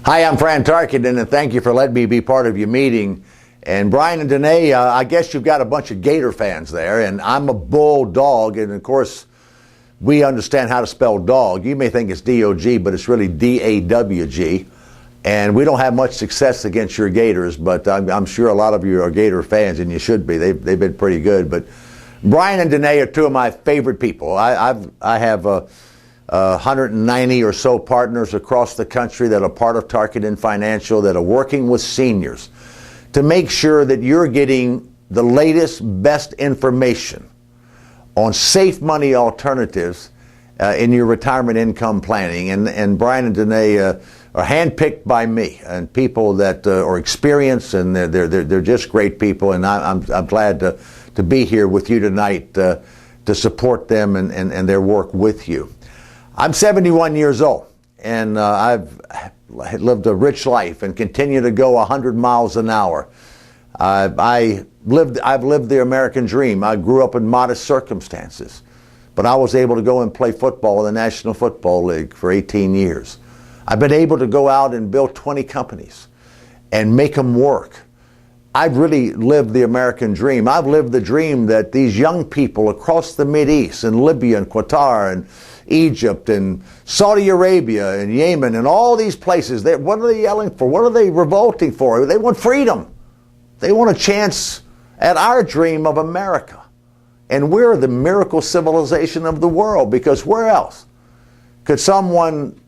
Hi, I'm Fran Tarkenton, and thank you for letting me be part of your meeting. And Brian and Danae, I guess you've got a bunch of Gator fans there, and I'm a Bulldog, and of course, we understand how to spell dog. You may think it's D-O-G, but it's really D-A-W-G. And we don't have much success against your Gators, but I'm sure a lot of you are Gator fans, and you should be. They've been pretty good. But Brian and Danae are two of my favorite people. I have 190 or so partners across the country that are part of Tarkenton Financial that are working with seniors to make sure that you're getting the latest, best information on safe money alternatives in your retirement income planning. And Brian and Danae are handpicked by me, and people that are experienced, and they're just great people. And I'm glad to be here with you tonight to support them and their work with you. I'm 71 years old, and I've lived a rich life and continue to go 100 miles an hour. I've lived the American dream. I grew up in modest circumstances, but I was able to go and play football in the National Football League for 18 years. I've been able to go out and build 20 companies and make them work. I've really lived the American dream. I've lived the dream that these young people across the Mideast, in Libya and Qatar and Egypt and Saudi Arabia and Yemen and all these places, what are they yelling for? What are they revolting for? They want freedom. They want a chance at our dream of America. And we're the miracle civilization of the world, because where else could someone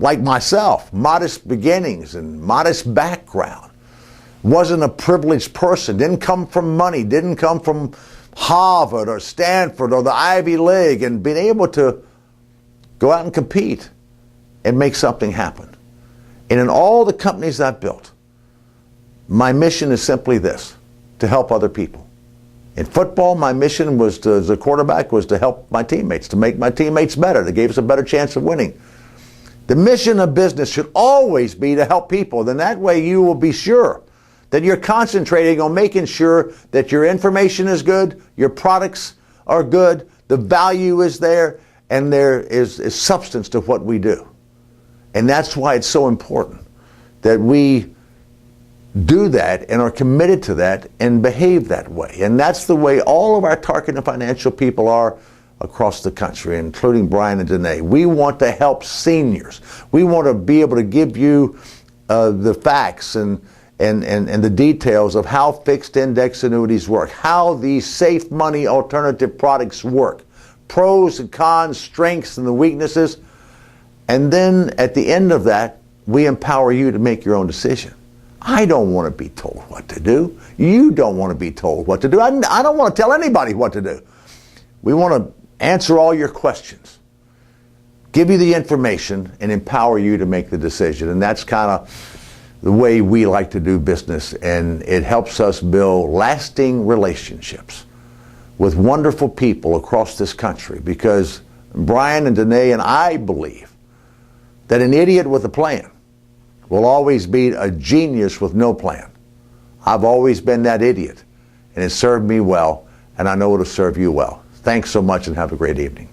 like myself, modest beginnings and modest background, wasn't a privileged person, didn't come from money, didn't come from Harvard or Stanford or the Ivy League, and being able to go out and compete and make something happen. And in all the companies I've built, my mission is simply this: to help other people. In football, my mission was as a quarterback was to help my teammates, to make my teammates better. That gave us a better chance of winning. The mission of business should always be to help people. Then that way you will be sure that you're concentrating on making sure that your information is good, your products are good, the value is there, and there is substance to what we do. And that's why it's so important that we do that and are committed to that and behave that way. And that's the way all of our Tarkenton Financial people are across the country, including Brian and Danae. We want to help seniors. We want to be able to give you the facts and the details of how fixed index annuities work, how these safe money alternative products work, pros and cons, strengths and the weaknesses. And then at the end of that, we empower you to make your own decision. I don't want to be told what to do. You don't want to be told what to do. I don't want to tell anybody what to do. We want to answer all your questions, give you the information, and empower you to make the decision. And that's kind of the way we like to do business, and it helps us build lasting relationships with wonderful people across this country, because Brian and Danae and I believe that an idiot with a plan will always beat a genius with no plan. I've always been that idiot, and it served me well, and I know it'll serve you well. Thanks so much, and have a great evening.